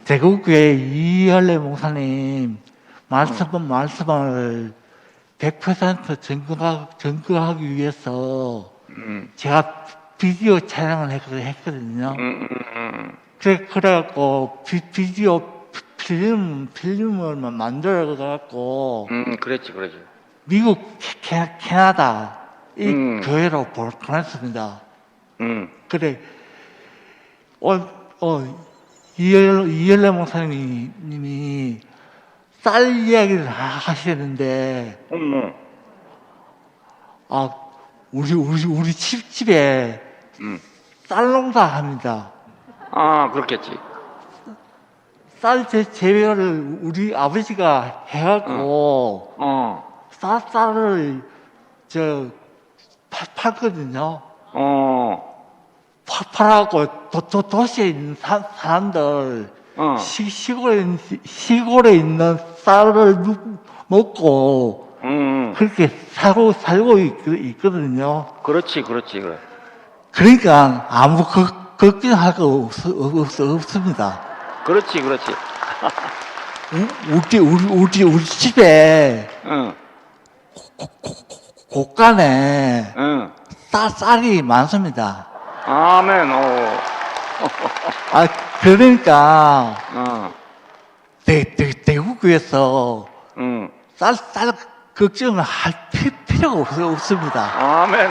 대구교회 이열래 목사님 말씀을 100% 증거하기 위해서 제가 비디오 촬영을 했거든요. 그래갖고 비디오 필름을 만들어갖고 그랬지. 미국, 캐나다 이 교회로 보냈습니다. 그래 이열래 목사님이 쌀 이야기를 하시는데 우리 집에 쌀 농사 합니다. 아, 그렇겠지. 쌀 재배를 우리 아버지가 해갖고 쌀을 팔거든요. 팔아갖고 도시에 있는 사람들 시골에 있는 쌀을 먹고 그렇게 살고 있거든요. 그렇지. 그러니까 아무 걱정할 거 없습니다. 그렇지. 우리 집에 곳간에 쌀이 많습니다. 아멘. 그러니까 대구교에서 쌀 걱정을 할 필요가 없습니다. 아멘.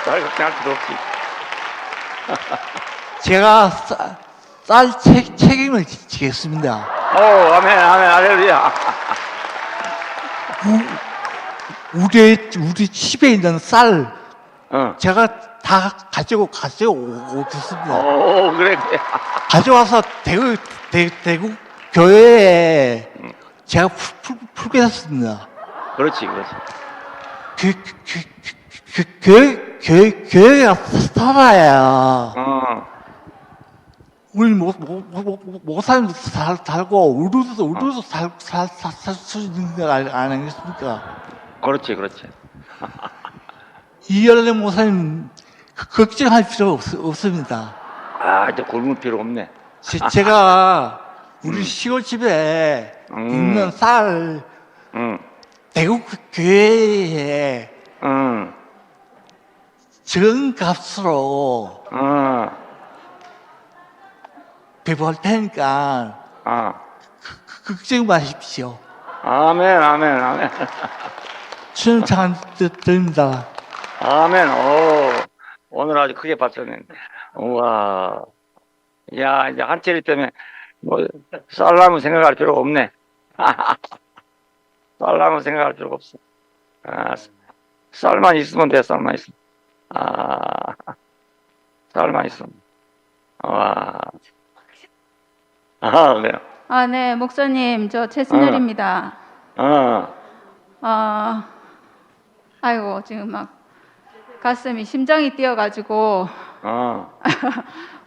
쌀 걱정할 필요 없지. 제가 쌀 책임을 지겠습니다. 아멘, 할렐루야. 우리 집에 있는 쌀 제가 다 가지고 오겠습니다. 그래. 가져와서 대구 교회에 제가 풀겠습니다. 그렇지. 교회가 살아야 우리 목사님도 살고 우리도 살 수 있는 거 아니겠습니까? 그렇지. 이열래 목사님 걱정할 필요 없습니다. 이제 굶을 필요 없네. 제가 우리 시골집에 있는 쌀 대구 교회에 적은 값으로 배부할 테니까 걱정 마십시오. 아멘. 추천장 드립니다. 아멘. 오늘 아주 크게 받쳤네. 우와. 야, 이제 한철이 때문에 쌀나무 생각할 필요가 없네. 쌀나무 생각할 필요가 없어. 쌀만 있으면 돼. 쌀만 있으면. 쌀만 있으면. 와. 그래요. 네, 목사님, 저 최순열입니다. 아이고, 지금 막 가슴이 심장이 뛰어가지고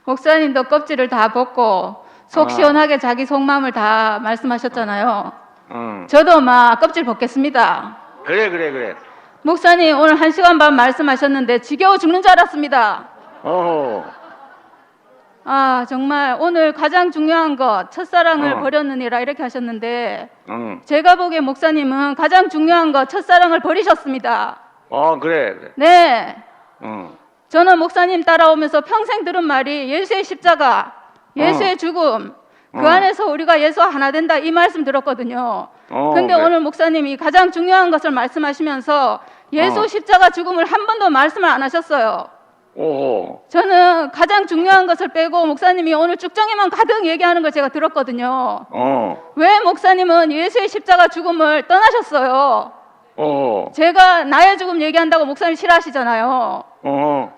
목사님도 껍질을 다 벗고 속 시원하게 자기 속마음을 다 말씀하셨잖아요. 저도 막 껍질 벗겠습니다. 그래. 목사님 오늘 1시간 반 말씀하셨는데 지겨워 죽는 줄 알았습니다. 정말 오늘 가장 중요한 것 첫사랑을 버렸느니라 이렇게 하셨는데 제가 보기에 목사님은 가장 중요한 것 첫사랑을 버리셨습니다. 그래. 네. 저는 목사님 따라오면서 평생 들은 말이 예수의 십자가, 예수의 죽음, 그 안에서 우리가 예수와 하나 된다 이 말씀 들었거든요. 근데 그래. 오늘 목사님이 가장 중요한 것을 말씀하시면서 예수 십자가 죽음을 한 번도 말씀을 안 하셨어요. 저는 가장 중요한 것을 빼고 목사님이 오늘 쭉정이만 가득 얘기하는 걸 제가 들었거든요. 왜 목사님은 예수의 십자가 죽음을 떠나셨어요? 제가 나의 죽음 얘기한다고 목사님 싫어하시잖아요.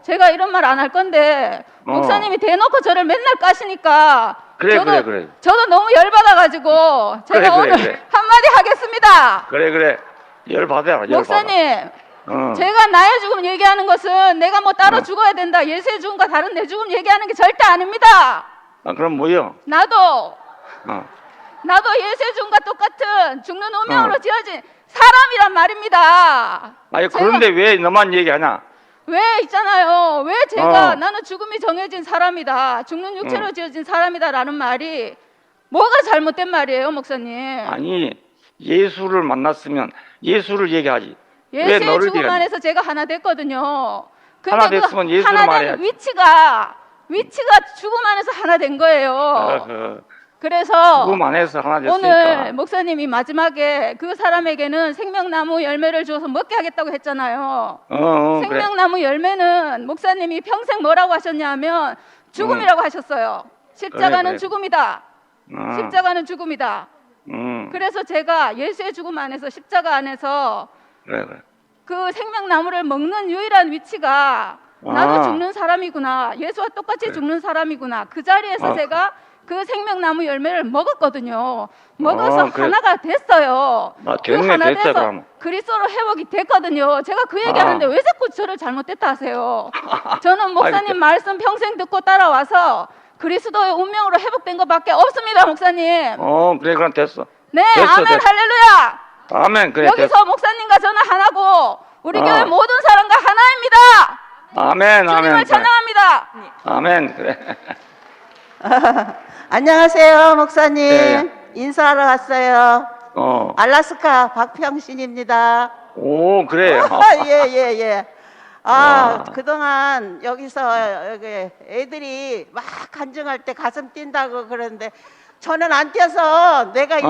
제가 이런 말 안 할 건데 목사님이 대놓고 저를 맨날 까시니까 그래. 저도 너무 열받아가지고 제가 오늘 한마디 하겠습니다. 그래. 열받아. 목사님, 제가 나의 죽음 얘기하는 것은 내가 뭐 따로 죽어야 된다, 예수의 죽음과 다른 내 죽음 얘기하는 게 절대 아닙니다. 그럼 뭐요? 나도 예수의 죽음과 똑같은 죽는 운명으로 지어진 사람이란 말입니다. 그런데 왜 너만 얘기하냐? 왜 있잖아요. 왜 제가 어. 나는 죽음이 정해진 사람이다. 죽는 육체로 지어진 사람이다라는 말이 뭐가 잘못된 말이에요, 목사님? 아니, 예수를 만났으면 예수를 얘기하지. 왜 예수의 너를 죽음 얘기하니? 안에서 제가 하나 됐거든요. 하나 됐으면 예수를 하나 된 말해야지. 위치가 죽음 안에서 하나 된 거예요. 어허, 그래서 죽음 안에서 하나 됐으니까. 오늘 목사님이 마지막에 그 사람에게는 생명나무 열매를 주어서 먹게 하겠다고 했잖아요. 그래. 생명나무 열매는 목사님이 평생 뭐라고 하셨냐면 죽음이라고 하셨어요. 십자가는 그래. 죽음이다. 십자가는 죽음이다. 그래서 제가 예수의 죽음 안에서 십자가 안에서 그래. 그 생명나무를 먹는 유일한 위치가 나도 죽는 사람이구나. 예수와 똑같이 그래. 죽는 사람이구나. 그 자리에서 제가 그 생명나무 열매를 먹었거든요. 먹어서 그래. 하나가 됐어요. 됐네, 그 하나 됐다, 돼서 그러면. 그리스도로 회복이 됐거든요. 제가 그 얘기하는데 왜 자꾸 저를 잘못됐다 하세요? 저는 목사님 말씀 평생 듣고 따라와서 그리스도의 운명으로 회복된 것밖에 없습니다, 목사님. 그래, 그럼 됐어. 네, 됐어, 아멘, 됐어. 할렐루야. 아멘, 그래, 여기서 됐어. 목사님과 저는 하나고 우리 어. 교회 모든 사람과 하나입니다. 아멘, 주님을 아멘. 그래. 찬양합니다. 아멘, 그래. 안녕하세요, 목사님. 예. 인사하러 왔어요. 알라스카 박평신입니다. 오, 그래. 예. 와. 그동안 여기서 여기 애들이 막 간증할 때 가슴 뛴다고 그러는데 저는 안 뛰어서 내가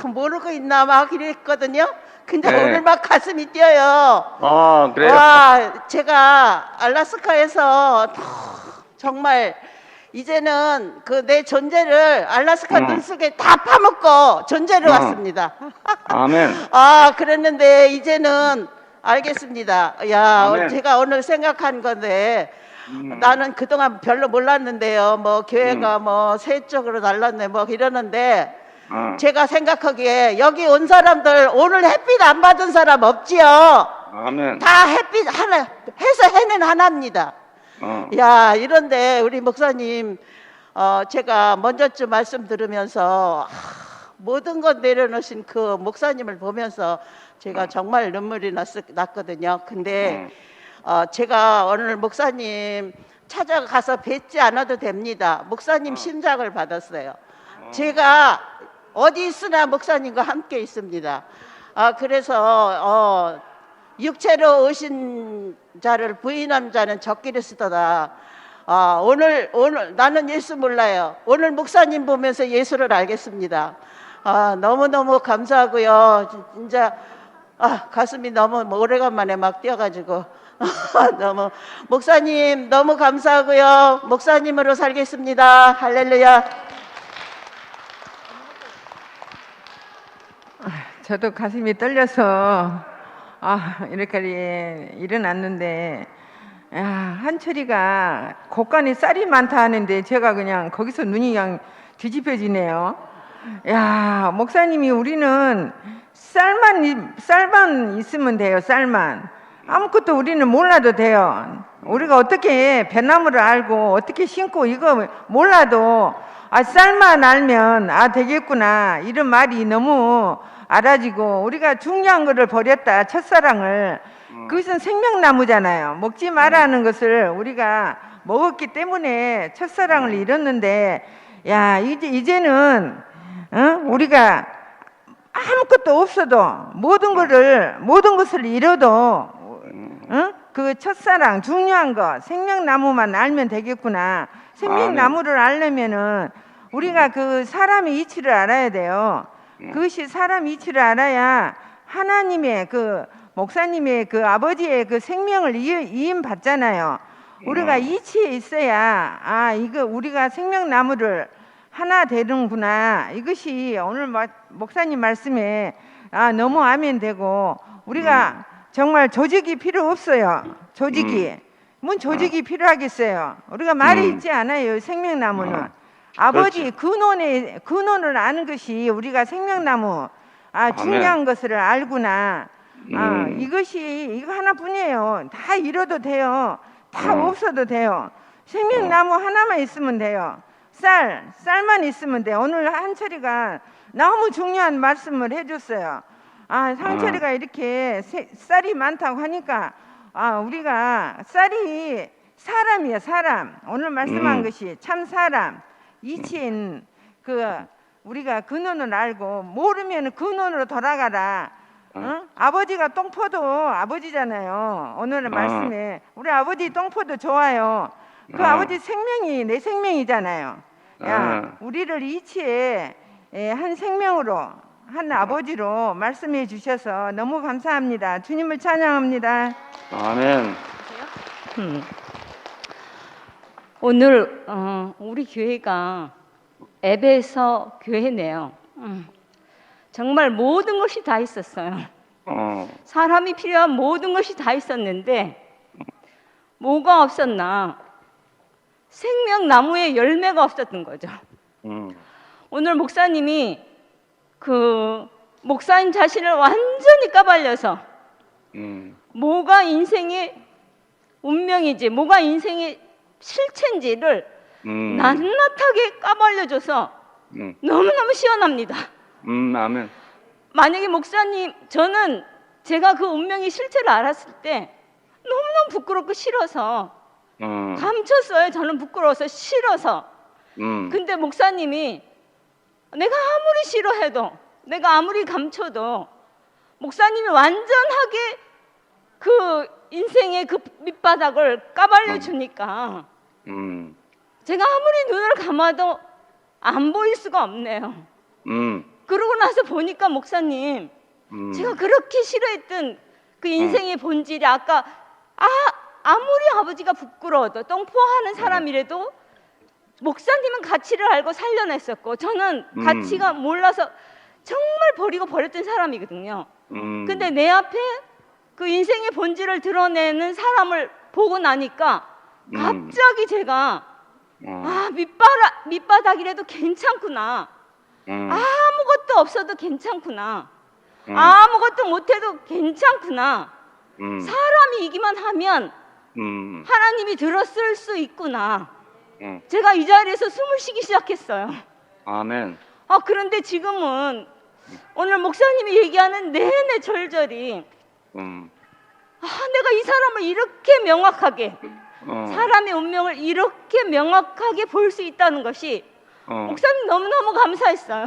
모르고 있나 막 이랬거든요. 근데 네. 오늘 막 가슴이 뛰어요. 그래요. 와, 제가 알라스카에서 정말 이제는 그 내 존재를 알라스카 눈속에 다 파먹고 존재를 왔습니다. 아멘. 그랬는데 이제는 알겠습니다. 야, 아멘. 제가 오늘 생각한 건데 나는 그동안 별로 몰랐는데요. 뭐 교회가 뭐 새 쪽으로 날랐네 뭐 이러는데 제가 생각하기에 여기 온 사람들 오늘 햇빛 안 받은 사람 없지요. 아멘. 다 햇빛 하나 해서 해는 하나입니다. 야, 이런데 우리 목사님 제가 먼저쯤 말씀 들으면서 모든 것 내려놓으신 그 목사님을 보면서 제가 정말 눈물이 났거든요. 근데 제가 오늘 목사님 찾아가서 뵙지 않아도 됩니다. 목사님 심장을 받았어요. 제가 어디 있으나 목사님과 함께 있습니다. 그래서 육체로 오신 자를 부인한 자는 적그리스도다. 오늘 나는 예수 몰라요. 오늘 목사님 보면서 예수를 알겠습니다. 너무너무 감사하고요. 진짜 가슴이 너무 오래간만에 막 뛰어가지고 너무 목사님 너무 감사하고요. 목사님으로 살겠습니다. 할렐루야. 저도 가슴이 떨려서 이렇게 일어났는데 한철이가 곡간에 쌀이 많다 하는데 제가 그냥 거기서 눈이 그냥 뒤집혀지네요. 목사님이 우리는 쌀만 있으면 돼요. 쌀만 아무것도 우리는 몰라도 돼요. 우리가 어떻게 벼나무를 알고 어떻게 심고 이거 몰라도 쌀만 알면 되겠구나 이런 말이 너무 알아지고 우리가 중요한 것을 버렸다 첫사랑을 그것은 생명나무잖아요. 먹지 말라는 것을 우리가 먹었기 때문에 첫사랑을 잃었는데 이제는 우리가 아무것도 없어도 모든 것을 잃어도 그 첫사랑 중요한 거 생명나무만 알면 되겠구나. 생명나무를 알려면은 우리가 그 사람의 이치를 알아야 돼요. 그것이 사람 이치를 알아야 하나님의 그 목사님의 그 아버지의 그 생명을 이임 받잖아요. 우리가 이치에 있어야 이거 우리가 생명나무를 하나 되는구나. 이것이 오늘 목사님 말씀에 너무 아멘되고 우리가 정말 조직이 필요 없어요. 조직이 뭔 조직이 필요하겠어요. 우리가 말이 있지 않아요. 생명나무는 아버지 근원을 아는 것이 우리가 생명나무 중요한 것을 알구나. 이거 하나뿐이에요. 다 잃어도 돼요. 다 없어도 돼요. 생명나무 하나만 있으면 돼요. 쌀만 있으면 돼요. 오늘 한철이가 너무 중요한 말씀을 해줬어요. 상철이가 이렇게 쌀이 많다고 하니까 우리가 쌀이 사람이야, 사람. 오늘 말씀한 것이 참 사람. 이치인 우리가 근원을 알고 모르면 근원으로 돌아가라. 아버지가 똥포도 아버지잖아요. 오늘 말씀에 우리 아버지 똥포도 좋아요. 그 아버지 생명이 내 생명이잖아요. 우리를 이치에 한 생명으로 한 아버지로 말씀해 주셔서 너무 감사합니다. 주님을 찬양합니다. 아멘. 오늘 우리 교회가 에베소 교회네요. 정말 모든 것이 다 있었어요. 사람이 필요한 모든 것이 다 있었는데 뭐가 없었나? 생명나무의 열매가 없었던 거죠. 오늘 목사님이 목사님 자신을 완전히 까발려서 뭐가 인생의 운명이지, 뭐가 인생의 실체인지를 낱낱하게 까발려줘서 너무너무 시원합니다. 아멘. 만약에 목사님, 제가 그 운명의 실체를 알았을 때 너무너무 부끄럽고 싫어서 감췄어요. 저는 부끄러워서 싫어서. 근데 목사님이 내가 아무리 싫어해도, 내가 아무리 감춰도 목사님이 완전하게 그 인생의 그 밑바닥을 까발려 주니까 제가 아무리 눈을 감아도 안 보일 수가 없네요. 그러고 나서 보니까 목사님, 제가 그렇게 싫어했던 그 인생의 본질이 아무리 아버지가 부끄러워도 똥포하는 사람이라도 목사님은 가치를 알고 살려냈었고 저는 가치가 몰라서 정말 버리고 버렸던 사람이거든요. 근데 내 앞에 그 인생의 본질을 드러내는 사람을 보고 나니까 갑자기 제가 밑바닥이라도 괜찮구나. 아무것도 없어도 괜찮구나. 아무것도 못해도 괜찮구나. 사람이 이기만 하면 하나님이 들었을 수 있구나. 제가 이 자리에서 숨을 쉬기 시작했어요. 아멘. 그런데 지금은 오늘 목사님이 얘기하는 내내 절절히 내가 이 사람을 이렇게 명확하게 사람의 운명을 이렇게 명확하게 볼 수 있다는 것이 목사님 너무너무 감사했어요.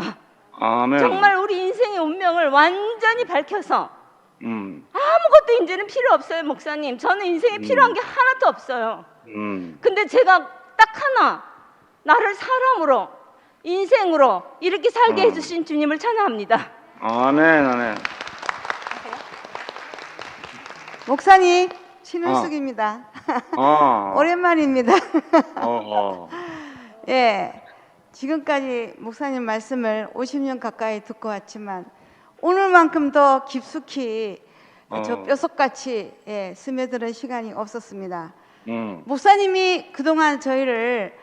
아멘. 정말 우리 인생의 운명을 완전히 밝혀서 아무것도 이제는 필요 없어요. 목사님, 저는 인생에 필요한 게 하나도 없어요. 근데 제가 딱 하나, 나를 사람으로, 인생으로 이렇게 살게 해주신 주님을 찬양합니다. 아멘. 아멘. 목사님, 신은숙입니다. 오랜만입니다. 예, 지금까지 목사님 말씀을 50년 가까이 듣고 왔지만 오늘만큼 더 깊숙이 저 뼛속같이 스며드는 시간이 없었습니다. 목사님이 그동안 저희를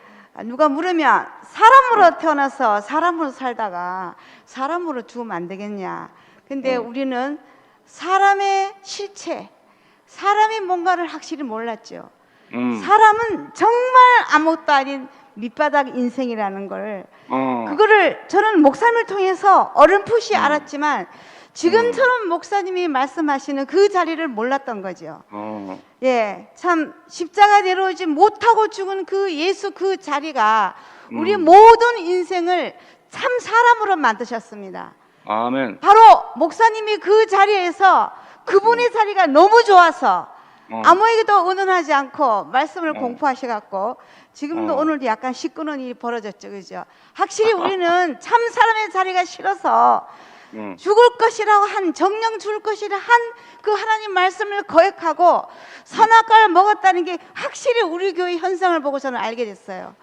누가 물으면 사람으로 태어나서 사람으로 살다가 사람으로 죽으면 안 되겠냐. 근데 우리는 사람의 실체, 사람이 뭔가를 확실히 몰랐죠. 사람은 정말 아무것도 아닌 밑바닥 인생이라는 걸 그거를 저는 목사님을 통해서 어렴풋이 알았지만 지금처럼 목사님이 말씀하시는 그 자리를 몰랐던 거죠. 예, 참 십자가 내려오지 못하고 죽은 그 예수 그 자리가 우리 모든 인생을 참 사람으로 만드셨습니다. 아멘. 바로 목사님이 그 자리에서 그분의 자리가 너무 좋아서 아무에게도 의논하지 않고 말씀을 공포하셔갖고 지금도 오늘도 약간 시끄러운 일이 벌어졌죠, 그죠? 확실히 우리는 참 사람의 자리가 싫어서 죽을 것이라고 한 정령 죽을 것이라 한 그 하나님 말씀을 거역하고 선악과를 먹었다는 게 확실히 우리 교회 현상을 보고 저는 알게 됐어요.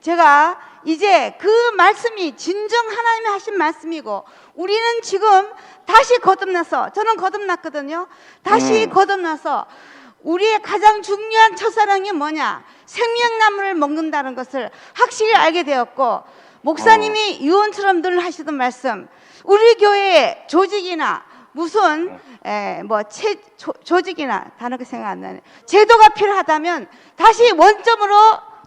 제가 이제 그 말씀이 진정 하나님이 하신 말씀이고 우리는 지금 다시 거듭나서 저는 거듭났거든요. 다시 거듭나서 우리의 가장 중요한 첫사랑이 뭐냐? 생명나무를 먹는다는 것을 확실히 알게 되었고 목사님이 유언처럼 늘 하시던 말씀 우리 교회의 조직이나 무슨 조직이나 단어가 생각 안 나네. 제도가 필요하다면 다시 원점으로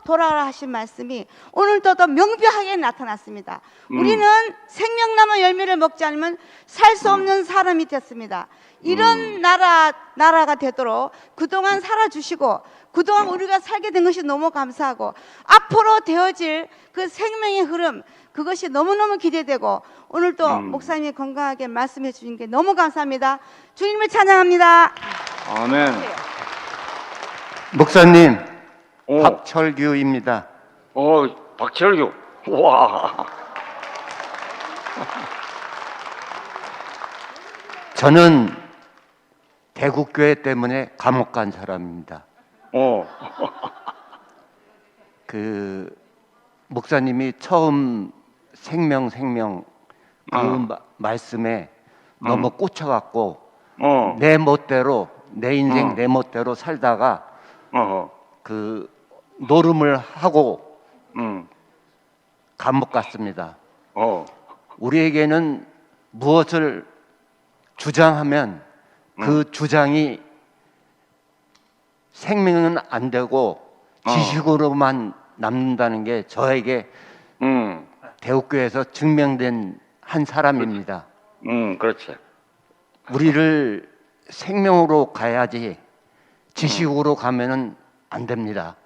돌아라 하신 말씀이 오늘도 더 명료하게 나타났습니다. 우리는 생명나무 열매를 먹지 않으면 살 수 없는 사람이 됐습니다. 이런 나라가 되도록 그동안 살아주시고 그동안 우리가 살게 된 것이 너무 감사하고 앞으로 되어질 그 생명의 흐름 그것이 너무너무 기대되고 오늘도 목사님이 건강하게 말씀해 주신 게 너무 감사합니다. 주님을 찬양합니다. 아멘. 목사님, 오. 박철규입니다. 박철규. 와. 저는 대구교회 때문에 감옥 간 사람입니다. 그 목사님이 처음 생명 그 말씀에 너무 꽂혀갖고 내 멋대로 내 인생 내 멋대로 살다가 그 노름을 하고 감옥 갔습니다. 우리에게는 무엇을 주장하면 그 주장이 생명은 안 되고 지식으로만 남는다는 게 저에게 대우교회에서 증명된 한 사람입니다. 그렇지. 우리를 생명으로 가야지 지식으로 가면은 안 됩니다.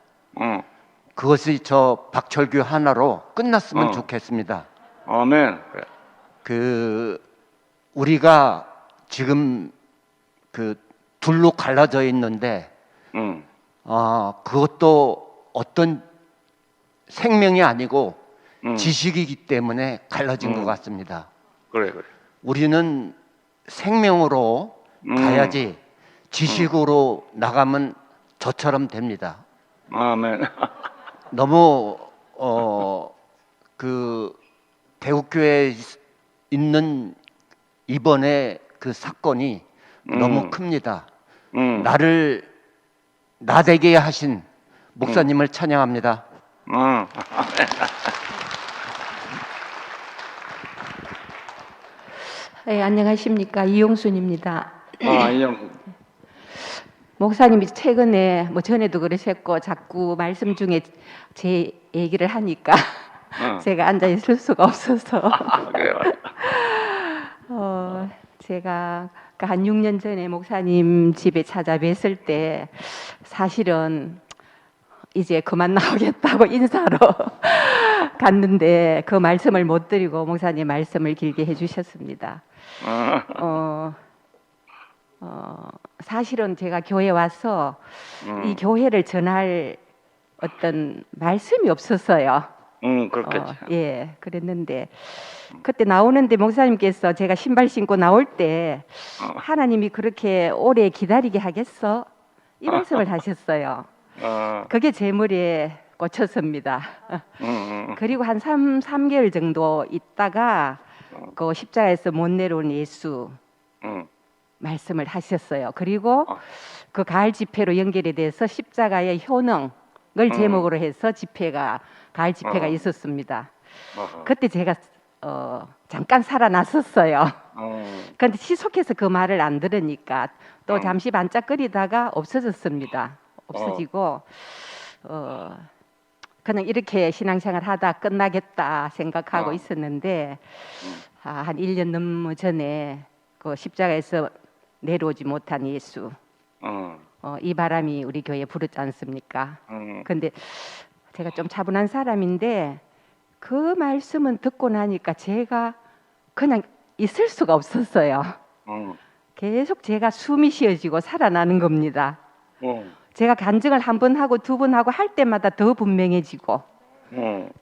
그것이 저 박철규 하나로 끝났으면 좋겠습니다. 아멘. 그래. 그 우리가 지금 그 둘로 갈라져 있는데 그것도 어떤 생명이 아니고 지식이기 때문에 갈라진 것 같습니다. 그래. 우리는 생명으로 가야지 지식으로 나가면 저처럼 됩니다. 아멘. 너무 그 대구교회에 있는 이번에 그 사건이 너무 큽니다. 나를 나되게 하신 목사님을 찬양합니다. 네, 안녕하십니까. 이용순입니다. 이영수. 목사님이 최근에 뭐 전에도 그러셨고 자꾸 말씀 중에 제 얘기를 하니까 제가 앉아 있을 수가 없어서 그래요. 제가 한 6년 전에 목사님 집에 찾아뵀을 때 사실은 이제 그만 나오겠다고 인사로 갔는데 그 말씀을 못 드리고 목사님 말씀을 길게 해주셨습니다. 사실은 제가 교회 와서 이 교회를 전할 어떤 말씀이 없었어요. 그렇겠지. 예, 그랬는데 그때 나오는데 목사님께서 제가 신발 신고 나올 때 하나님이 그렇게 오래 기다리게 하겠어? 이 말씀을 하셨어요. 그게 제 머리에 꽂혔습니다. 그리고 한 3개월 정도 있다가 그 십자가에서 못 내려온 예수 말씀을 하셨어요. 그리고 그 가을 집회로 연결이 돼서 십자가의 효능을 제목으로 해서 집회가 가을 집회가 있었습니다. 그때 제가 잠깐 살아났었어요. 그런데 지속해서 그 말을 안 들으니까 또 잠시 반짝거리다가 없어졌습니다. 없어지고 그냥 이렇게 신앙생활 하다 끝나겠다 생각하고 있었는데 한 1년 넘어 전에 그 십자가에서 내려오지 못한 예수 이 바람이 우리 교회에 불었지 않습니까? 근데 제가 좀 차분한 사람인데 그 말씀은 듣고 나니까 제가 그냥 있을 수가 없었어요. 계속 제가 숨이 쉬어지고 살아나는 겁니다. 제가 간증을 한 번 하고 두 번 하고 할 때마다 더 분명해지고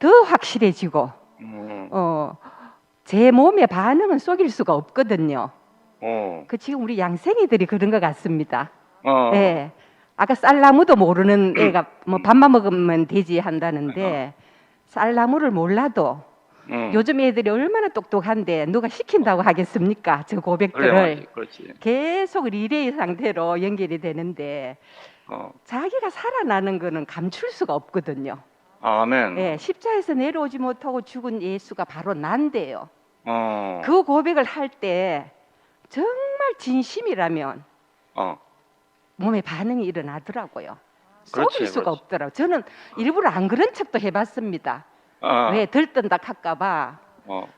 더 확실해지고 제 몸의 반응은 속일 수가 없거든요. 그 지금 우리 양생이들이 그런 것 같습니다. 네. 아까 쌀나무도 모르는 애가 뭐 밥만 먹으면 되지 한다는데 쌀나무를 몰라도 요즘 애들이 얼마나 똑똑한데 누가 시킨다고 하겠습니까? 저 고백들을 그렇지. 계속 리레이 상태로 연결이 되는데 자기가 살아나는 거는 감출 수가 없거든요. 아멘. 네, 십자에서 내려오지 못하고 죽은 예수가 바로 난데요. 그 고백을 할 때 정말 진심이라면 몸에 반응이 일어나더라고요. 속일 그렇지, 수가 그렇지. 없더라고요. 저는 일부러 안 그런 척도 해봤습니다. 왜 들뜬다 할까봐.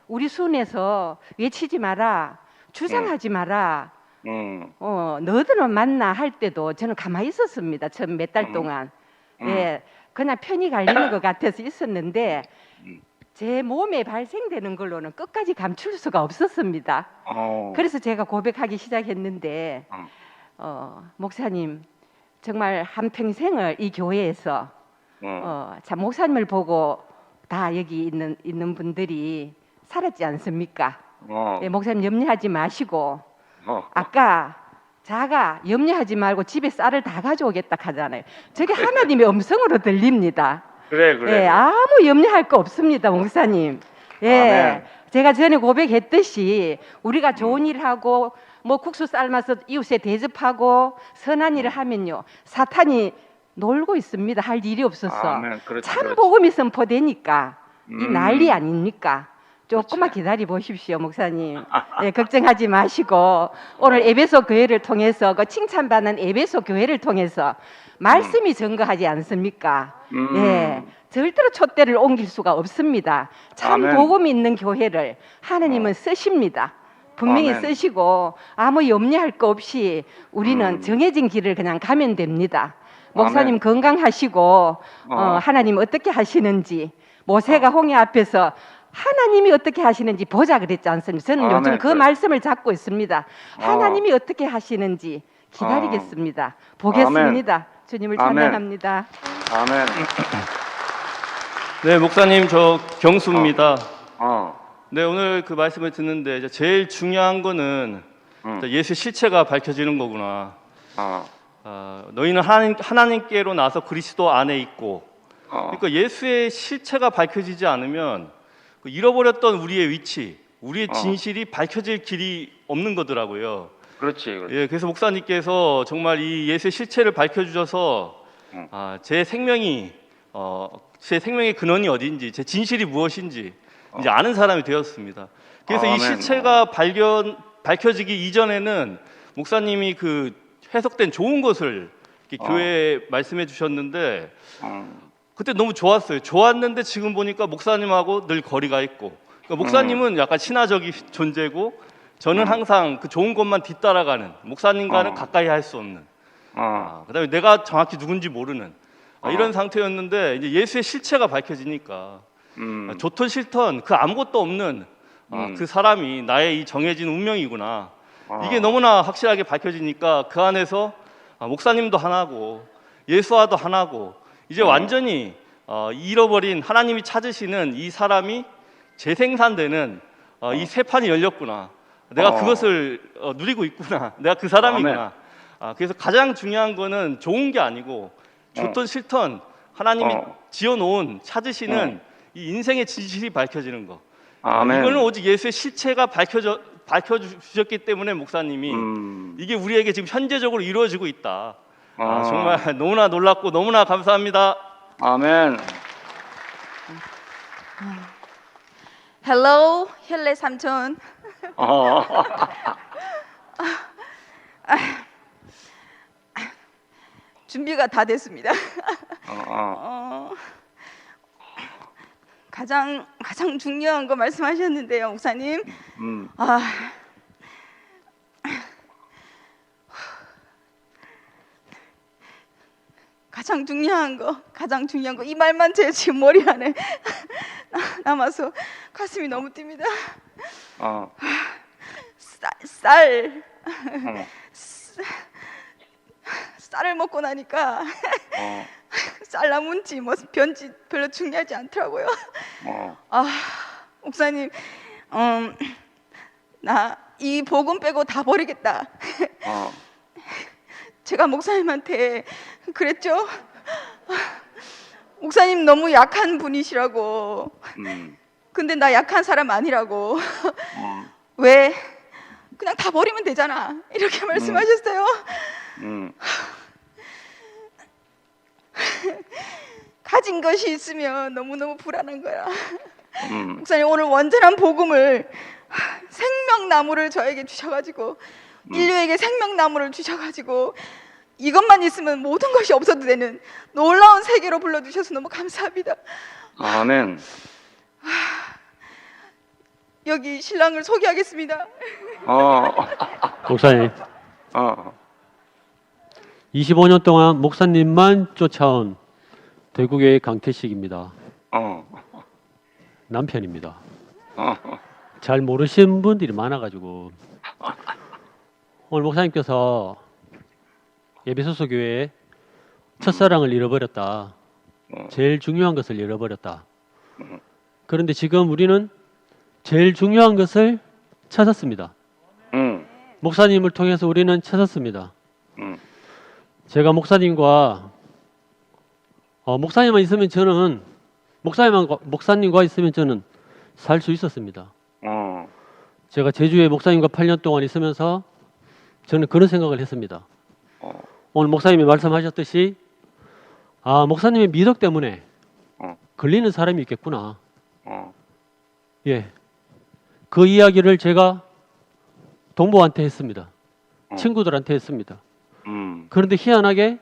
우리 순에서 외치지 마라, 주장하지 마라. 너희들은 만나 할 때도 저는 가만히 있었습니다. 처음 몇 달 동안. 예, 그냥 편히 갈리는 것 같아서 있었는데 제 몸에 발생되는 걸로는 끝까지 감출 수가 없었습니다. 그래서 제가 고백하기 시작했는데 목사님 정말 한평생을 이 교회에서 참 목사님을 보고 다 여기 있는 분들이 살았지 않습니까? 예, 목사님 염려하지 마시고 아까 자가 염려하지 말고 집에 쌀을 다 가져오겠다 하잖아요. 저게 하나님의 음성으로 들립니다. 그래. 예, 아무 염려할 거 없습니다, 목사님. 예, 아멘. 제가 전에 고백했듯이 우리가 좋은 일 하고 뭐 국수 삶아서 이웃에 대접하고 선한 일을 하면요 사탄이 놀고 있습니다. 할 일이 없어서. 아멘. 그렇지, 참 그렇지. 복음이 선포되니까 이 난리 아닙니까? 조금만 그렇지. 기다려 보십시오, 목사님. 예, 걱정하지 마시고 오늘 에베소 교회를 통해서 그 칭찬받는 에베소 교회를 통해서 말씀이 증거하지 않습니까? 예, 절대로 촛대를 옮길 수가 없습니다. 참 아멘. 복음 있는 교회를 하나님은 쓰십니다. 분명히 아멘. 쓰시고 아무 염려할 거 없이 우리는 정해진 길을 그냥 가면 됩니다. 목사님 아멘. 건강하시고 하나님 어떻게 하시는지 모세가 홍해 앞에서 하나님이 어떻게 하시는지 보자 그랬지 않습니까? 저는 아멘. 요즘 그 그래. 말씀을 잡고 있습니다. 하나님이 어떻게 하시는지 기다리겠습니다. 보겠습니다. 주님을 아멘. 찬양합니다. 아멘. 네, 목사님 저 경수입니다. 어. 네, 오늘 그 말씀을 듣는데 이제 제일 중요한 거는 예수 실체가 밝혀지는 거구나. 너희는 하나님께로 나서 그리스도 안에 있고, 그러니까 예수의 실체가 밝혀지지 않으면 그 잃어버렸던 우리의 위치, 우리의 진실이 밝혀질 길이 없는 거더라고요. 그렇지. 예, 그래서 목사님께서 정말 이 예수의 실체를 밝혀주셔서 제 생명의 근원이 어딘지, 제 진실이 무엇인지 이제 아는 사람이 되었습니다. 그래서 이 아멘. 실체가 밝혀지기 이전에는 목사님이 그 해석된 좋은 것을 이렇게 교회에 말씀해 주셨는데 그때 너무 좋았어요. 좋았는데 지금 보니까 목사님하고 늘 거리가 있고, 그러니까 목사님은 약간 친화적인 존재고 저는 항상 그 좋은 것만 뒤따라가는, 목사님과는 가까이 할 수 없는, 그다음에 내가 정확히 누군지 모르는 이런 상태였는데 이제 예수의 실체가 밝혀지니까 좋던 싫던 그 아무것도 없는 그 사람이 나의 이 정해진 운명이구나. 이게 너무나 확실하게 밝혀지니까 그 안에서 목사님도 하나고 예수와도 하나고 이제 완전히 잃어버린 하나님이 찾으시는 이 사람이 재생산되는 이 새 판이 열렸구나. 내가 그것을 누리고 있구나. 내가 그 사람이구나. 그래서 가장 중요한 거는 좋은 게 아니고 좋던 싫던 하나님이 지어놓은 찾으시는 이 인생의 진실이 밝혀지는 거. 아멘. 이거는 오직 예수의 실체가 밝혀주셨기 때문에 목사님이 이게 우리에게 지금 현재적으로 이루어지고 있다. 정말 너무나 놀랍고 너무나 감사합니다. 아멘. 헬로 헬레 삼촌. 준비가 다 됐습니다. 가장 중요한 거 말씀하셨는데요, 목사님. 가장 중요한 거 이 말만 제 지금 머리 안에 남아서 가슴이 너무 뜁니다. 쌀을 먹고 나니까 쌀 나문지 뭐 변지 별로 중요하지 않더라고요. 목사님, 나 이 복음 빼고 다 버리겠다. 제가 목사님한테 그랬죠. 목사님 너무 약한 분이시라고. 근데 나 약한 사람 아니라고. 왜? 그냥 다 버리면 되잖아. 이렇게 말씀하셨어요. 가진 것이 있으면 너무너무 불안한 거야. 목사님 오늘 완전한 복음을 생명나무를 저에게 주셔가지고 인류에게 생명나무를 주셔가지고 이것만 있으면 모든 것이 없어도 되는 놀라운 세계로 불러주셔서 너무 감사합니다. 아멘. 여기 신랑을 소개하겠습니다. 목사님, 25년 동안 목사님만 쫓아온 대구교회 강태식입니다. 남편입니다. 잘 모르시는 분들이 많아가지고 오늘 목사님께서 예배소서 교회에 첫사랑을 잃어버렸다. 제일 중요한 것을 잃어버렸다. 그런데 지금 우리는 제일 중요한 것을 찾았습니다. 목사님을 통해서 우리는 찾았습니다. 제가 목사님과 목사님만 있으면 저는 목사님과 있으면 저는 살 수 있었습니다. 제가 제주에 목사님과 8년 동안 있으면서 저는 그런 생각을 했습니다. 오늘 목사님이 말씀하셨듯이 목사님의 미덕 때문에 걸리는 사람이 있겠구나. 예, 그 이야기를 제가 동부한테 했습니다. 친구들한테 했습니다. 그런데 희한하게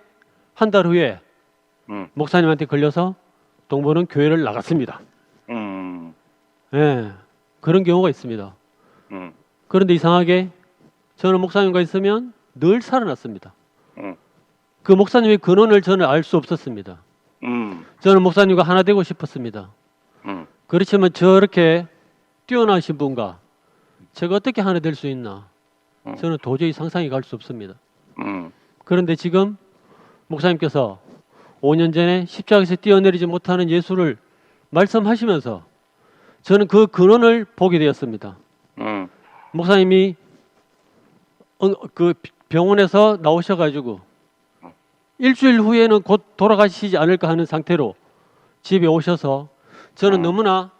한 달 후에 목사님한테 걸려서 동부는 교회를 나갔습니다. 예, 그런 경우가 있습니다. 그런데 이상하게 저는 목사님과 있으면 늘 살아났습니다. 그 목사님의 근원을 저는 알 수 없었습니다. 저는 목사님과 하나 되고 싶었습니다. 그렇지만 저렇게 뛰어나신 분과 제가 어떻게 하나 될 수 있나 저는 도저히 상상이 갈 수 없습니다. 그런데 지금 목사님께서 5년 전에 십자가에서 뛰어내리지 못하는 예수를 말씀하시면서 저는 그 근원을 보게 되었습니다. 목사님이 그 병원에서 나오셔가지고 일주일 후에는 곧 돌아가시지 않을까 하는 상태로 집에 오셔서 저는 너무나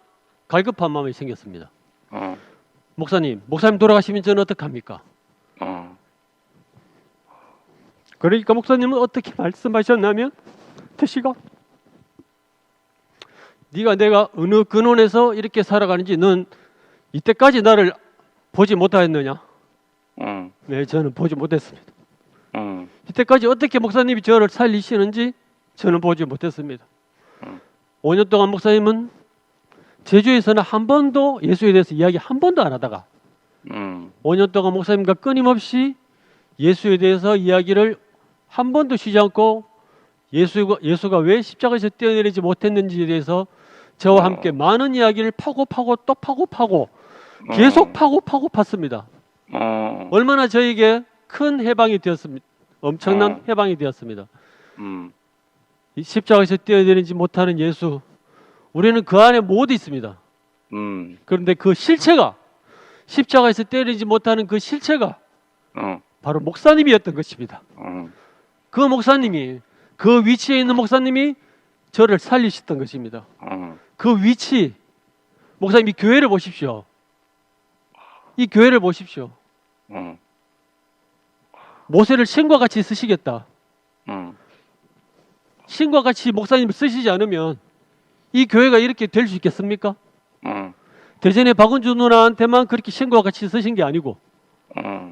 갈급한 마음이 생겼습니다. 목사님 돌아가시면 저는 어떡합니까? 그러니까 목사님은 어떻게 말씀하셨냐면 태식아, 네가 내가 어느 근원에서 이렇게 살아가는지 넌 이때까지 나를 보지 못하였느냐? 네, 저는 보지 못했습니다. 이때까지 어떻게 목사님이 저를 살리시는지 저는 보지 못했습니다. 5년 동안 목사님은 제주에서는 한 번도 예수에 대해서 이야기 한 번도 안 하다가 5년 동안 목사님과 끊임없이 예수에 대해서 이야기를 한 번도 쉬지 않고 예수가 왜 십자가에서 뛰어내리지 못했는지에 대해서 저와 함께 많은 이야기를 파고 또 파고 계속 파고 팠습니다. 얼마나 저에게 큰 해방이 되었습니다. 엄청난 해방이 되었습니다. 이 십자가에서 뛰어내리지 못하는 예수, 우리는 그 안에 모두 있습니다. 그런데 그 실체가, 십자가에서 뛰어내리지 못하는 그 실체가 바로 목사님이었던 것입니다. 그 목사님이, 그 위치에 있는 목사님이 저를 살리셨던 것입니다. 그 위치, 목사님 이 교회를 보십시오. 이 교회를 보십시오. 모세를 신과 같이 쓰시겠다. 신과 같이 목사님을 쓰시지 않으면 이 교회가 이렇게 될 수 있겠습니까? 대전의 박은주 누나한테만 그렇게 신과 같이 쓰신 게 아니고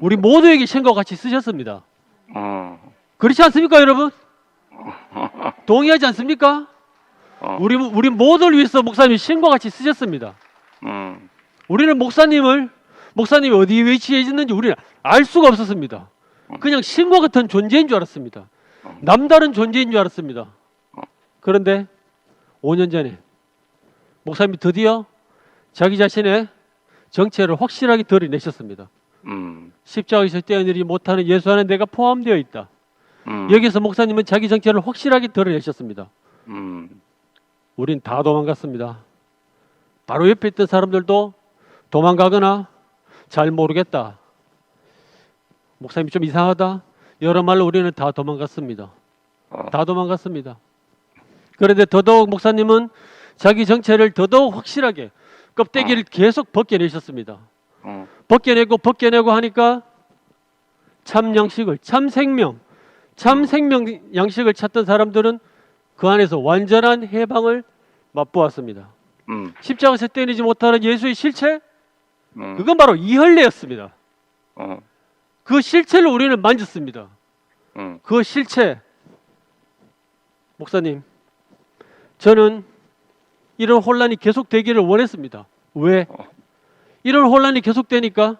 우리 모두에게 신과 같이 쓰셨습니다. 그렇지 않습니까, 여러분? 동의하지 않습니까? 우리 모두를 위해서 목사님이 신과 같이 쓰셨습니다. 우리는 목사님이 어디 위치에 있는지 우리는 알 수가 없었습니다. 그냥 신과 같은 존재인 줄 알았습니다. 남다른 존재인 줄 알았습니다. 그런데 5년 전에 목사님이 드디어 자기 자신의 정체를 확실하게 드러내셨습니다. 십자가에서 뛰어내리지 못하는 예수 안에 내가 포함되어 있다. 여기서 목사님은 자기 정체를 확실하게 드러내셨습니다. 우린 다 도망갔습니다. 바로 옆에 있던 사람들도 도망가거나 잘 모르겠다, 목사님이 좀 이상하다, 여러 말로 우리는 다 도망갔습니다. 다 도망갔습니다. 그런데 더더욱 목사님은 자기 정체를 더더욱 확실하게 껍데기를 계속 벗겨내셨습니다. 벗겨내고 하니까 참 양식을, 참 생명 양식을 찾던 사람들은 그 안에서 완전한 해방을 맛보았습니다. 십자가에서 떼내지 못하는 예수의 실체, 그건 바로 이헐례였습니다. 그 실체를 우리는 만졌습니다. 그 실체, 목사님, 저는 이런 혼란이 계속되기를 원했습니다. 왜? 이런 혼란이 계속되니까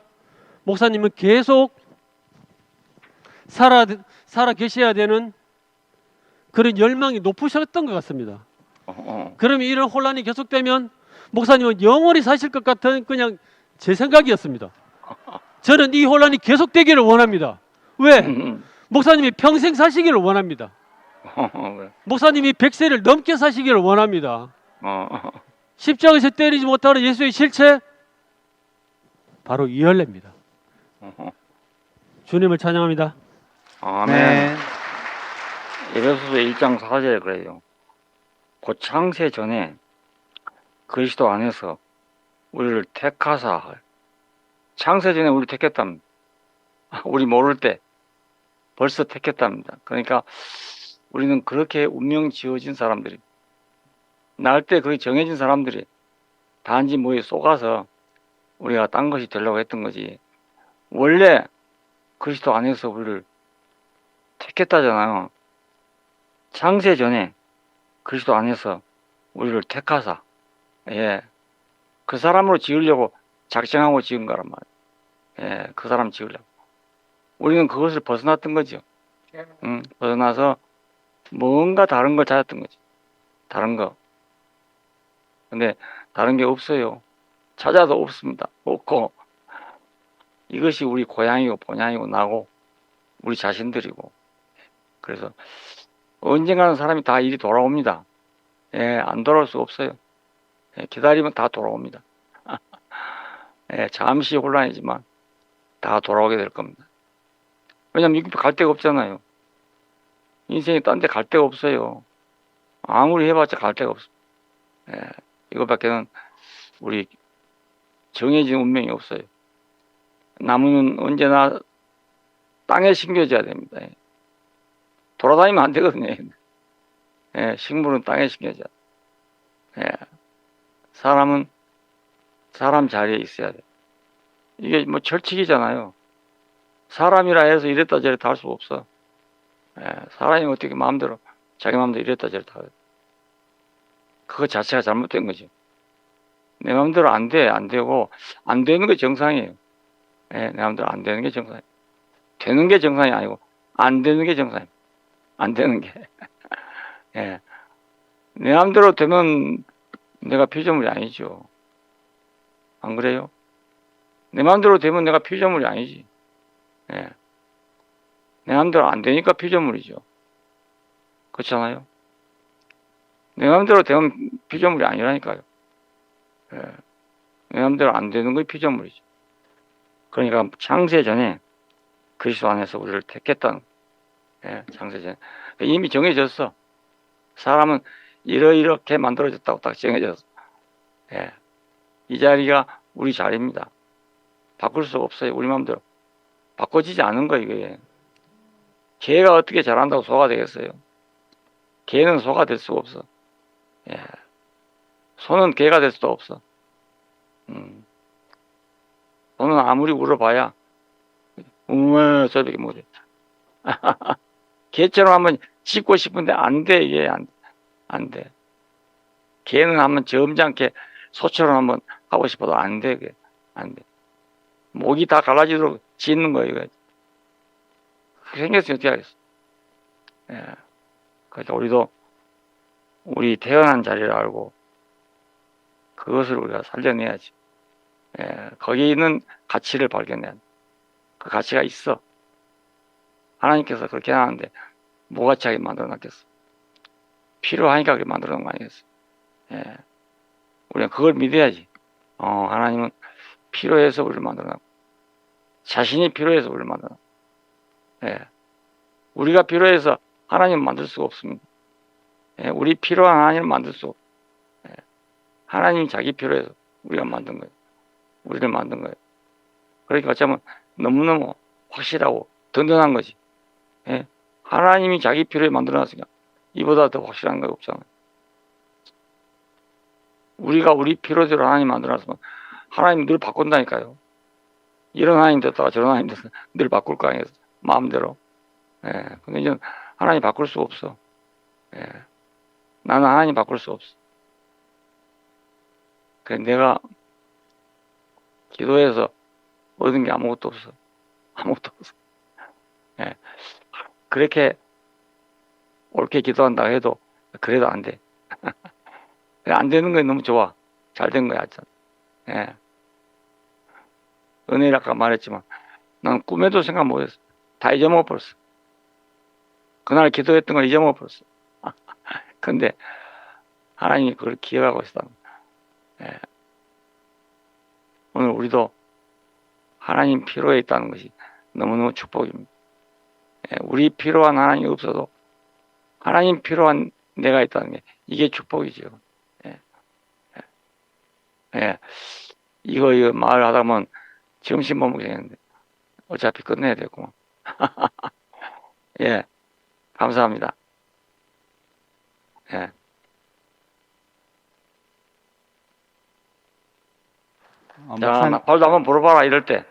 목사님은 계속 살아 계셔야 되는 그런 열망이 높으셨던 것 같습니다. 그러면 이런 혼란이 계속되면 목사님은 영원히 사실 것 같은 그냥 제 생각이었습니다. 저는 이 혼란이 계속되기를 원합니다. 왜? 목사님이 평생 사시기를 원합니다. 목사님이 100세를 넘게 사시기를 원합니다. 십자가에서 때리지 못하는 예수의 실체, 바로 이 열매입니다. 주님을 찬양합니다. 아멘. 에베소서 1장 4절에 그래요. 곧 창세 전에 그리스도 안에서 우리를 택하사, 창세 전에 우리를 택했답니다. 우리 모를 때 벌써 택했답니다. 그러니까 우리는 그렇게 운명 지어진 사람들이, 날 때 그렇게 정해진 사람들이 단지 뭐에 속아서 우리가 딴 것이 되려고 했던 거지, 원래 그리스도 안에서 우리를 택했다잖아요. 창세 전에 그리스도 안에서 우리를 택하사, 그 사람으로 지으려고 작정하고 지은 거란 말이에요. 그 사람 지으려고. 우리는 그것을 벗어났던 거죠. 벗어나서 뭔가 다른 걸 찾았던 거지. 다른 거. 근데 다른 게 없어요. 찾아도 없습니다. 없고, 이것이 우리 고향이고 본향이고 나고 우리 자신들이고. 그래서 언젠가는 사람이 다 일이 돌아옵니다. 안 돌아올 수 없어요. 기다리면 다 돌아옵니다. 잠시 혼란이지만 다 돌아오게 될 겁니다. 왜냐면 이렇게 갈 데가 없잖아요. 인생이 딴 데 갈 데가 없어요. 아무리 해봤자 갈 데가 없어. 이것밖에는 우리 정해진 운명이 없어요. 나무는 언제나 땅에 심겨져야 됩니다. 돌아다니면 안 되거든요. 식물은 땅에 심겨져야 돼. 사람은 사람 자리에 있어야 돼. 이게 뭐 철칙이잖아요. 사람이라 해서 이랬다 저랬다 할 수 없어. 사람이 어떻게 마음대로 자기 마음대로 이랬다 저랬다 하겠다. 그거 자체가 잘못된 거죠. 내 마음대로 안 돼, 안 되고, 안 되는 게 정상이에요. 내 마음대로 안 되는 게 정상이에요. 되는 게 정상이 아니고, 안 되는 게 정상이에요. 안 되는 게. 내 마음대로 되면 내가 피조물이 아니죠. 안 그래요? 내 마음대로 되면 내가 피조물이 아니지. 내 마음대로 안 되니까 피조물이죠. 그렇잖아요? 내 마음대로 되면 피조물이 아니라니까요. 내 마음대로 안 되는 게 피조물이죠. 그러니까 창세 전에 그리스도 안에서 우리를 택했다는, 창세 전에 이미 정해졌어. 사람은 이렇게 만들어졌다고 딱 정해졌어. 이 자리가 우리 자리입니다. 바꿀 수가 없어요. 우리 마음대로 바꿔지지 않은 거 이거예요. 개가 어떻게 잘한다고 소가 되겠어요? 개는 소가 될 수가 없어. 소는 개가 될 수도 없어. 소는 아무리 울어봐야 저렇게 못해. 개처럼 한번 짖고 싶은데 안 돼. 이게 안 돼. 개는 한번 점잖게 소처럼 한번 하고 싶어도 안 돼. 그게 안 돼. 목이 다 갈라지도록 짖는 거예요. 이거. 생겼으면 어떻게 하겠어. 그래서 우리도 우리 태어난 자리를 알고 그것을 우리가 살려내야지. 거기에 있는 가치를 발견해야 돼. 그 가치가 있어. 하나님께서 그렇게 하는데 뭐 가치하게 만들어 놨겠어. 필요하니까 그렇게 만들어 놓은 거 아니겠어. 우리가 그걸 믿어야지. 하나님은 필요해서 우리를 만들어 놨고, 자신이 필요해서 우리를 만들어 놨고, 우리가 필요해서 하나님을 만들 수가 없습니다. 우리 필요한 하나님을 만들 수 없고, 하나님이 자기 필요해서 우리가 만든 거예요. 우리를 만든 거예요. 그러니까 어쩌면 너무너무 확실하고 든든한 거지. 하나님이 자기 필요에 만들어놨으니까 이보다 더 확실한 거 없잖아요. 우리가 우리 필요대로 하나님 만들어놨으면 하나님 늘 바꾼다니까요. 이런 하나님 됐다가 저런 하나님 됐다가 늘 바꿀 거 아니겠어요. 마음대로. 예. 근데 이제 하나님 바꿀 수 없어. 예. 나는 하나님 바꿀 수 없어. 그래 내가 기도해서 얻은 게 아무것도 없어. 아무것도 없어. 예. 그렇게 옳게 기도한다고 해도 그래도 안 돼. 안 되는 게 너무 좋아. 잘 된 거야. 예. 은혜를 아까 말했지만 난 꿈에도 생각 못했어. 다 잊어먹어 버렸어. 그날 기도했던 걸 잊어먹어 버렸어. 근데 하나님이 그걸 기억하고 있었다. 예. 오늘 우리도 하나님 필요에 있다는 것이 너무너무 축복입니다. 예. 우리 필요한 하나님이 없어도 하나님 필요한 내가 있다는 게 이게 축복이죠. 예. 예. 예. 이거 말하다 보면 점심먹겠는데 어차피 끝내야 되구만. 예. 감사합니다. 예. 자, 나 발도 한번 불어봐라 이럴 때.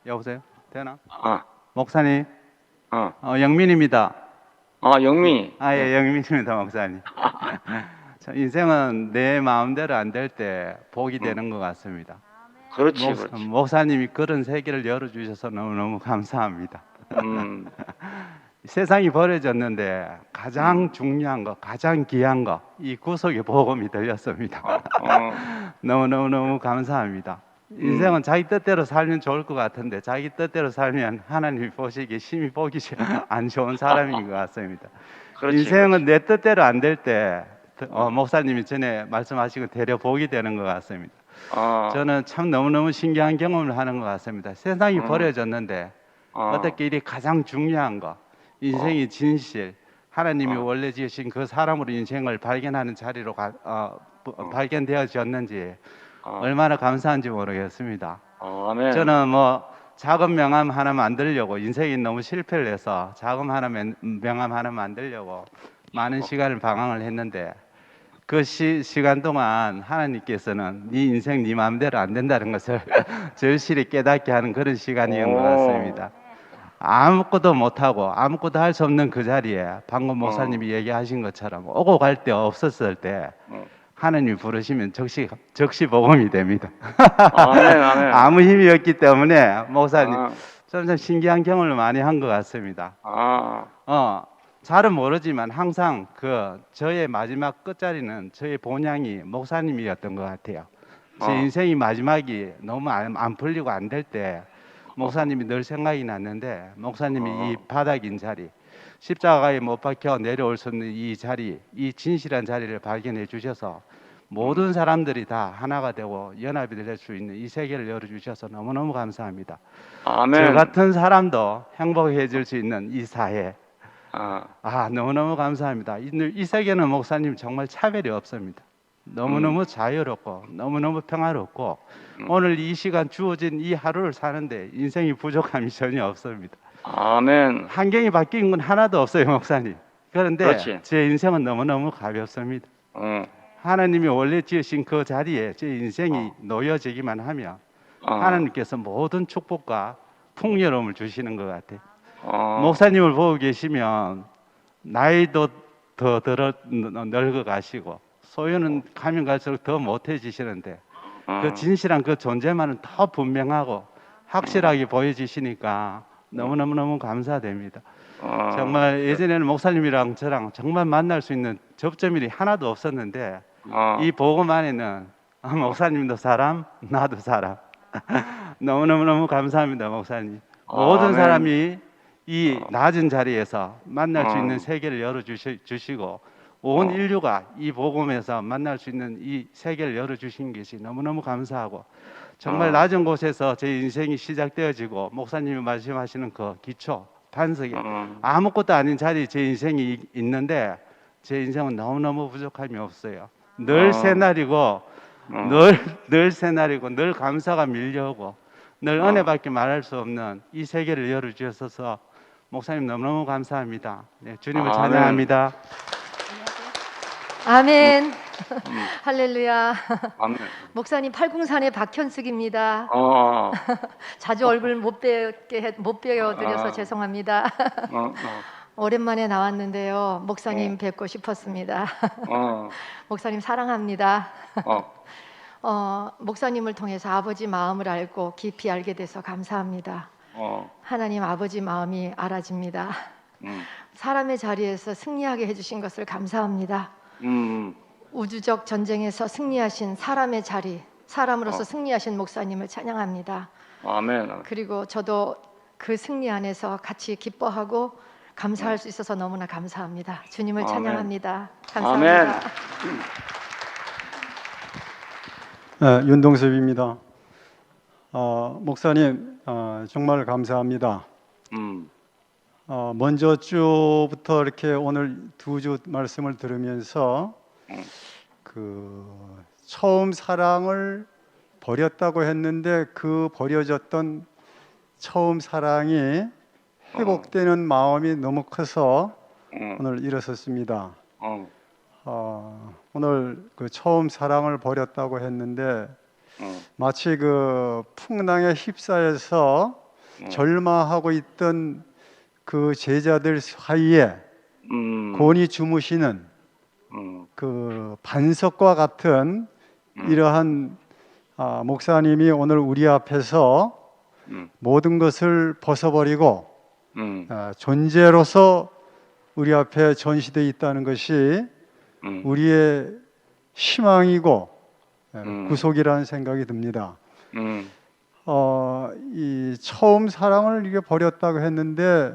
여보세요? 되나? 아, 목사님. 영민입니다. 아, 영민이. 예, 영민입니다, 목사님. 참, 인생은 내 마음대로 안 될 때 복이 되는 것 같습니다. 그렇지, 그렇지. 목사님이 그런 세계를 열어주셔서 너무너무 감사합니다. 세상이 버려졌는데 가장 중요한 거, 가장 귀한 거, 이 구속의 복음이 들렸습니다. 너무너무 감사합니다. 인생은 자기 뜻대로 살면 좋을 것 같은데 자기 뜻대로 살면 하나님이 보시기에 심히 보기 안 좋은 사람인 것 같습니다. 그렇지, 인생은 내 뜻대로 안 될 때 목사님이 전에 말씀하시고 되려 복이 되는 것 같습니다. 저는 참 너무너무 신기한 경험을 하는 것 같습니다. 세상이 버려졌는데 어떻게 이리 가장 중요한 거, 인생의 진실, 하나님이 원래 지으신 그 사람으로 인생을 발견하는 자리로 발견되어졌는지 얼마나 감사한지 모르겠습니다. 아멘. 저는 뭐 작은 명함 하나 만들려고 인생이 너무 실패를 해서 작은 명함 하나 만들려고 많은 시간을 방황을 했는데 그 시간 동안 하나님께서는 네 인생 네 마음대로 안 된다는 것을 절실히 깨닫게 하는 그런 시간이었던 것 같습니다. 아무것도 못하고 아무것도 할 수 없는 그 자리에 방금 목사님이 얘기하신 것처럼 오고 갈 데 없었을 때 하나님이 부르시면 즉시 복음이 됩니다. 아멘, 아멘. 아무 힘이 없기 때문에 목사님 참 신기한 경험을 많이 한 것 같습니다. 잘은 모르지만 항상 저의 마지막 끝자리는 저의 본향이 목사님이었던 것 같아요. 제 인생이 마지막이 너무 안 풀리고 안 될 때 목사님이 늘 생각이 났는데 목사님이 이 바닥인 자리, 십자가에 못 박혀 내려올 수 없는 이 자리, 이 진실한 자리를 발견해 주셔서 모든 사람들이 다 하나가 되고 연합이 될 수 있는 이 세계를 열어주셔서 너무너무 감사합니다. 아멘. 저 같은 사람도 행복해질 수 있는 이 사회, 너무너무 감사합니다. 이 세계는 목사님 정말 차별이 없습니다. 너무너무 자유롭고 너무너무 평화롭고 오늘 이 시간 주어진 이 하루를 사는데 인생이 부족함이 전혀 없습니다. 아멘. 환경이 바뀐 건 하나도 없어요, 목사님. 그런데 그렇지. 제 인생은 너무너무 가볍습니다. 하나님이 원래 지으신 그 자리에 제 인생이 놓여지기만 하면 하나님께서 모든 축복과 풍요로움을 주시는 것 같아요. 목사님을 보고 계시면 나이도 더 늙어 가시고 소유는 가면 갈수록 더 못해지시는데 그 진실한 그 존재만은 더 분명하고 확실하게 보여지시니까 너무너무 감사됩니다. 정말 예전에는 목사님이랑 저랑 정말 만날 수 있는 접점이 하나도 없었는데 이 복음 안에는 목사님도 사람, 나도 사람. 너무너무 감사합니다, 목사님. 모든 사람이 이 낮은 자리에서 만날 수 있는 세계를 열어주시고 온 인류가 이 복음에서 만날 수 있는 이 세계를 열어주신 것이 너무너무 감사하고 정말 낮은 곳에서 제 인생이 시작되어지고 목사님이 말씀하시는 그 기초, 반석이 아무것도 아닌 자리에 제 인생이 있는데 제 인생은 너무너무 부족함이 없어요. 늘 새날이고 늘 새날이고 늘 감사가 밀려오고 늘 은혜밖에 말할 수 없는 이 세계를 열어주셔서 목사님 너무너무 감사합니다. 네, 주님을 찬양합니다. 아멘. 할렐루야. 아멘. 목사님 팔궁산의 박현숙입니다. 자주 얼굴 못 뵈어드려서 죄송합니다. 오랜만에 나왔는데요. 목사님 뵙고 싶었습니다. 목사님 사랑합니다. 목사님을 통해서 아버지 마음을 알고 깊이 알게 돼서 감사합니다. 하나님 아버지 마음이 알아집니다. 사람의 자리에서 승리하게 해주신 것을 감사합니다. 우주적 전쟁에서 승리하신 사람의 자리, 사람으로서 승리하신 목사님을 찬양합니다. 아멘. 그리고 저도 그 승리 안에서 같이 기뻐하고 감사할 수 있어서 너무나 감사합니다. 주님을 찬양합니다. 감사합니다. 네, 윤동섭입니다. 목사님 정말 감사합니다. 먼저 주부터 이렇게 오늘 두 주 말씀을 들으면서 그 처음 사랑을 버렸다고 했는데 그 버려졌던 처음 사랑이 회복되는 마음이 너무 커서 오늘 일어섰습니다. 오늘 그 처음 사랑을 버렸다고 했는데 마치 그 풍랑에 휩싸여서 절망하고 있던 그 제자들 사이에 곤히 주무시는 그 반석과 같은 이러한 목사님이 오늘 우리 앞에서 모든 것을 벗어버리고 존재로서 우리 앞에 전시되어 있다는 것이 우리의 희망이고 구속이라는 생각이 듭니다. 이 처음 사랑을 이게 버렸다고 했는데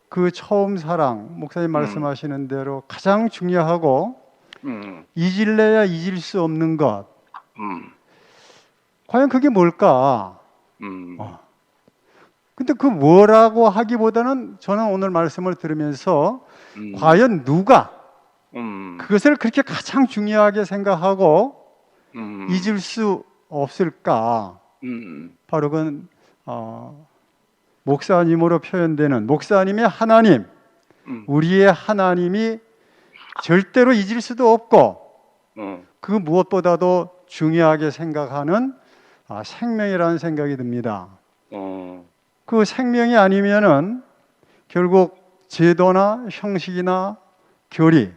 그 처음 사랑, 목사님 말씀하시는 대로 가장 중요하고 잊을래야 잊을 수 없는 것. 과연 그게 뭘까? 근데 그 뭐라고 하기보다는 저는 오늘 말씀을 들으면서 과연 누가 그것을 그렇게 가장 중요하게 생각하고 잊을 수 없을까? 바로 그건 목사님으로 표현되는 목사님의 하나님, 우리의 하나님이 절대로 잊을 수도 없고 그 무엇보다도 중요하게 생각하는 생명이라는 생각이 듭니다. 그 생명이 아니면은 결국 제도나 형식이나 교리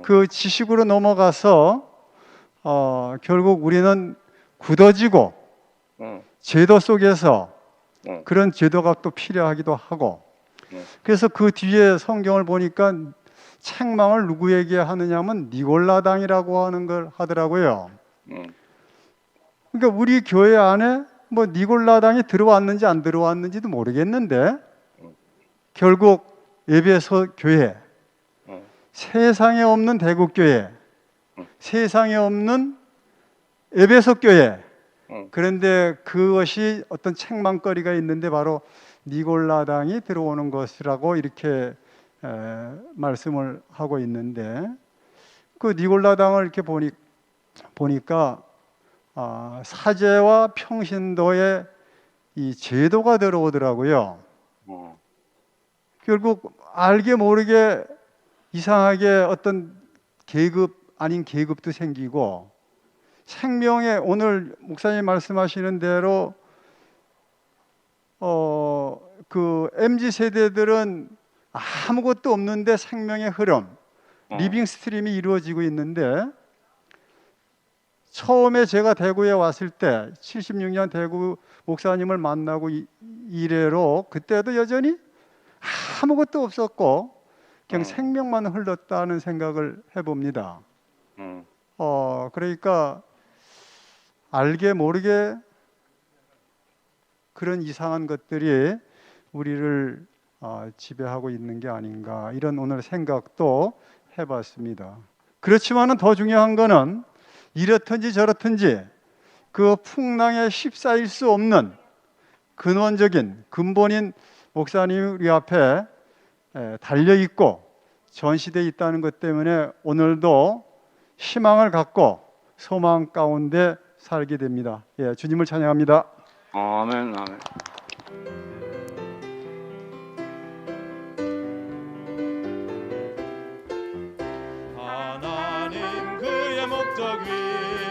그 지식으로 넘어가서 결국 우리는 굳어지고 제도 속에서 그런 제도가 또 필요하기도 하고 그래서 그 뒤에 성경을 보니까 책망을 누구에게 하느냐면 니골라당이라고 하는 걸 하더라고요. 그러니까 우리 교회 안에 뭐 니골라당이 들어왔는지 안 들어왔는지도 모르겠는데 결국 에베소 교회, 세상에 없는 대국교회, 세상에 없는 에베소 교회, 그런데 그것이 어떤 책망거리가 있는데 바로 니골라당이 들어오는 것이라고 이렇게 말씀을 하고 있는데 그 니골라당을 이렇게 보니까 사제와 평신도의 이 제도가 들어오더라고요. 결국 알게 모르게 이상하게 어떤 계급 아닌 계급도 생기고 생명에 오늘 목사님 말씀하시는 대로 그 MZ 세대들은 아무것도 없는데 생명의 흐름, 리빙 스트림이 이루어지고 있는데 처음에 제가 대구에 왔을 때 76년 대구 목사님을 만나고 이래로 그때도 여전히 아무것도 없었고 그냥 생명만 흘렀다는 생각을 해봅니다. 그러니까 알게 모르게 그런 이상한 것들이 우리를 지배하고 있는 게 아닌가 이런 오늘 생각도 해봤습니다. 그렇지만은 더 중요한 거는 이렇든지 저렇든지 그 풍랑에 휩싸일 수 없는 근원적인 근본인 목사님이 우리 앞에 달려있고 전시되어 있다는 것 때문에 오늘도 희망을 갖고 소망 가운데 살게 됩니다. 예, 주님을 찬양합니다. 아멘, 아멘. 하나님 목적 위